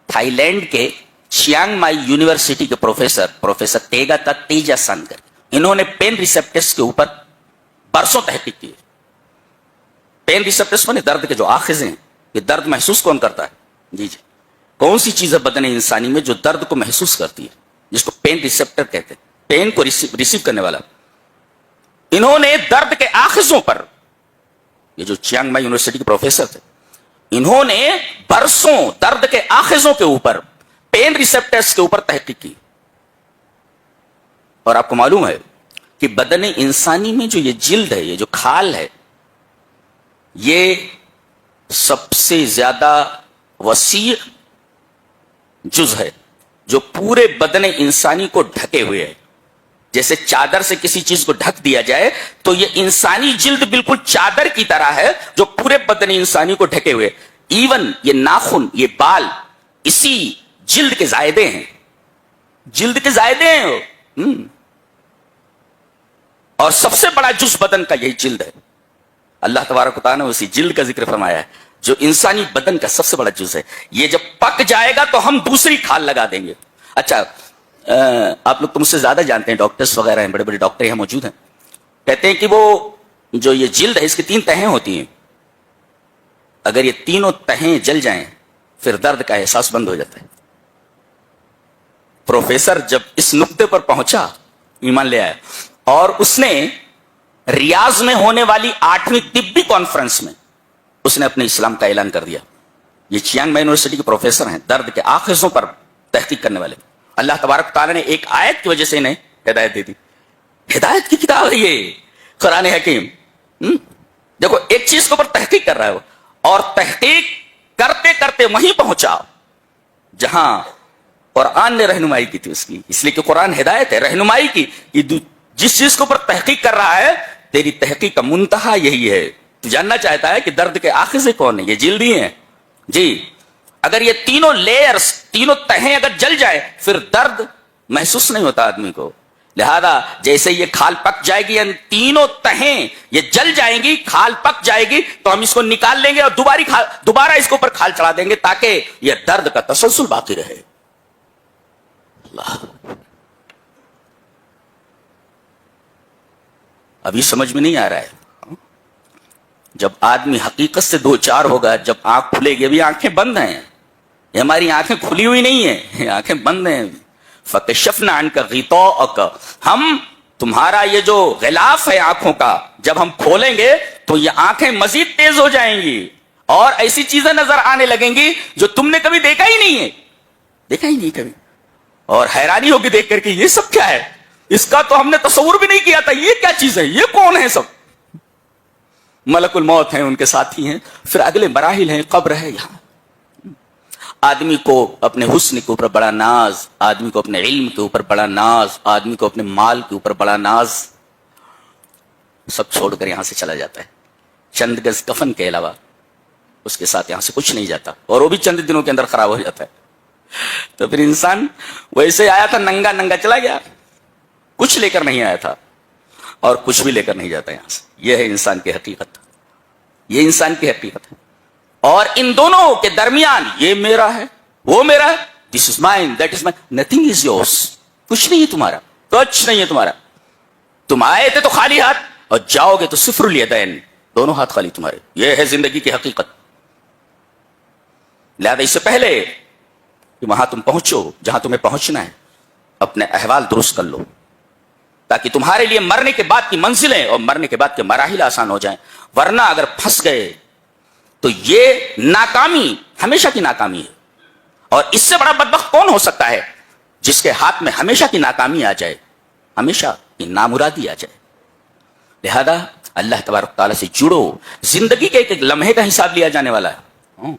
Thailand के Chiang Mai university के professor तेगाता तेजासन, इन्होंने पेन रिसेप्टर्स के ऊपर बरसों तहकीक की। पेन रिसेप्टर्स माने दर्द के जो आखिज़ हैं, ये दर्द महसूस कौन करता है? जी, कौन सी चीज है बदन इंसानी में जो दर्द को महसूस करती है, जिसको पेन रिसेप्टर कहते हैं, पेन को रिसीव करने वाला। इन्होंने दर्द के आखिज़ों पर, ये जो चियांग माई यूनिवर्सिटी के प्रोफेसर थे, इन्होंने बरसों दर्द के आखिज़ों के ऊपर, पेन रिसेप्टर्स के ऊपर तहकीक की। और आपको मालूम है कि बदन इंसानी में जो ये जिल्द है, ये जो खाल है, ये सबसे ज्यादा वसीअ जुज है जो पूरे बदन इंसानी को ढके हुए है। जैसे चादर से किसी चीज को ढक दिया जाए तो ये इंसानी जिल्द बिल्कुल चादर की तरह है जो पूरे बदन इंसानी को ढके हुए। इवन ये नाखून, ये बाल, इसी जिल्द के जायदे हैं, जिल्द के जायदे हैं। और सबसे बड़ा जुज बदन का यही जिल्द है। अल्लाह तबारक व तआला ने उसी जिल्द का जिक्र फरमाया है जो इंसानी बदन का सबसे बड़ा जुज है। ये जब पक जाएगा तो हम दूसरी खाल लगा देंगे। अच्छा, आप लोग तो मुझसे ज्यादा जानते हैं, डॉक्टर्स वगैरह हैं, बड़े बड़े डॉक्टर यहाँ मौजूद हैं, कहते हैं कि वो जो ये जिल्द है इसकी 3 तहें होती हैं। अगर ये तीनों तहें जल जाएं फिर दर्द का एहसास बंद हो जाता है। प्रोफेसर जब इस नुक्ते पर पहुंचा, ईमान ले आया, और उसने रियाज में होने वाली 8वीं तिब्बी कॉन्फ्रेंस में उसने अपने इस्लाम का ऐलान कर दिया। ये चियांग माई यूनिवर्सिटी के प्रोफेसर हैं, दर्द के आखिज़ों पर तहकीक करने वाले। अल्लाह तबारक तआला ने एक आयत की वजह से इन्हें हिदायत दे दी। हिदायत की किताब है ये कुरान हकीम। देखो, एक चीज के ऊपर तहकीक कर रहा है और तहकीक करते करते वहीं पहुंचा जहां कुरान ने रहनुमाई की थी उसकी। इसलिए कि कुरान हिदायत है, रहनुमाई की। जिस चीज के ऊपर तहकीक कर रहा है, तेरी तहकीक का मुंतहा यही है। तू जानना चाहता है कि दर्द के आखिज़े कौन है? ये जिल्द ही है जी। अगर ये तीनों लेयर्स, तीनों तहें अगर जल जाए फिर दर्द महसूस नहीं होता आदमी को। लिहाजा जैसे ये खाल पक जाएगी, यानी तीनों तहें ये जल जाएंगी, खाल पक जाएगी, तो हम इसको निकाल लेंगे और दोबारा इसके ऊपर खाल चढ़ा देंगे ताकि ये दर्द का तसलसल बाकी रहे। अल्लाह, अभी समझ में नहीं आ रहा है। जब आदमी हकीकत से 2-4 होगा, जब आंख खुलेगी, अभी आंखें बंद हैं, ये हमारी आंखें खुली हुई नहीं है, आंखें बंद हैं। फकशफना अन्का गिताअक, हम तुम्हारा ये जो गिलाफ है आंखों का, जब हम खोलेंगे तो ये आंखें मजीद तेज हो जाएंगी और ऐसी चीजें नजर आने लगेंगी जो तुमने कभी देखा ही नहीं है, देखा ही नहीं कभी। और हैरानी होगी देख करके, ये सब क्या है? इसका तो हमने तस्वुर भी नहीं किया था। ये क्या चीज है? ये कौन है? सब मलकुल मौत हैं, उनके साथी हैं, फिर अगले मराहिल हैं, कब्र है। यहां आदमी को अपने हुस्न के ऊपर बड़ा नाज, आदमी को अपने इल्म के ऊपर बड़ा नाज, आदमी को अपने माल के ऊपर बड़ा नाज, सब छोड़कर यहां से चला जाता है। चंद गज कफन के अलावा उसके साथ यहां से कुछ नहीं जाता, और वो भी चंद दिनों के अंदर खराब हो जाता है। तो फिर इंसान वैसे आया था, नंगा नंगा चला गया, कुछ लेकर नहीं आया था और कुछ भी लेकर नहीं जाता यहां से। यह है इंसान की हकीकत, ये इंसान की हकीकत है। और इन दोनों के दरमियान ये मेरा है, वो मेरा है, this is mine, that is mine, nothing is yours. कुछ नहीं है तुम्हारा, कुछ नहीं है तुम्हारा। तुम आए थे तो खाली हाथ और जाओगे तो सिफरुल यदैन, दोनों हाथ खाली तुम्हारे। ये है जिंदगी की हकीकत। लिहाजा इससे पहले कि वहां तुम पहुंचो जहां तुम्हें पहुंचना है, अपने अहवाल दुरुस्त कर लो ताकि तुम्हारे लिए मरने के बाद की मंजिलें और मरने के बाद के मराहिल आसान हो जाएं। वरना अगर फंस गए तो ये नाकामी हमेशा की नाकामी है। और इससे बड़ा बदबख्त कौन हो सकता है जिसके हाथ में हमेशा की नाकामी आ जाए, हमेशा की नामुरादी आ जाए। लिहाजा अल्लाह तबारक तआला से जुड़ो। जिंदगी के एक लम्हे का हिसाब लिया जाने वाला है।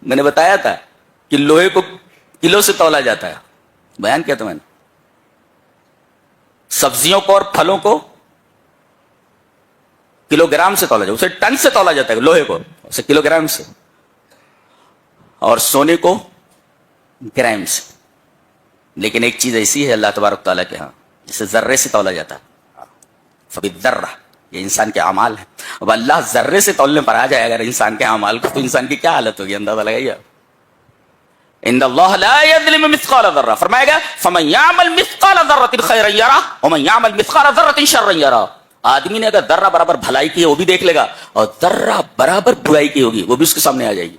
मैंने बताया था कि लोहे को किलो से तौला जाता है, बयान किया था मैंने। सब्जियों को और फलों को किलोग्राम से तौला जाता है, उसे टन से तौला जाता है, लोहे को उसे किलोग्राम से, और सोने को ग्राम से। लेकिन एक चीज ऐसी है अल्लाह तबारक तआला के यहां, جسے ذرے سے تولا جاتا ہے، فبالذرہ، یہ انسان کے اعمال ہیں. اب اللہ ذرے سے تولنے پر آ جائے اگر انسان کے اعمال کو، تو انسان کی کیا حالت ہوگی، اندازہ لگائیے. ان اللہ لا یظلم مثقال ذرہ، فرمائے گا فمن یعمل مثقال ذرۃ خیرا یرہ ومن یعمل مثقال ذرۃ شرا یرہ. آدمی نے اگر ذرہ برابر بھلائی کی ہے وہ بھی دیکھ لے گا، اور ذرہ برابر برائی کی ہوگی وہ بھی اس کے سامنے آ جائے گی.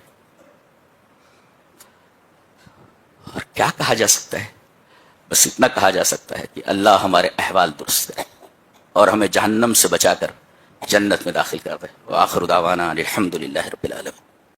اور کیا کہا جا سکتا ہے؟ بس اتنا کہا جا سکتا ہے کہ اللہ ہمارے احوال درست کرے اور ہمیں جہنم سے بچا کر جنت میں داخل کر دے. وآخر دعوانا الحمد للہ رب العالمین.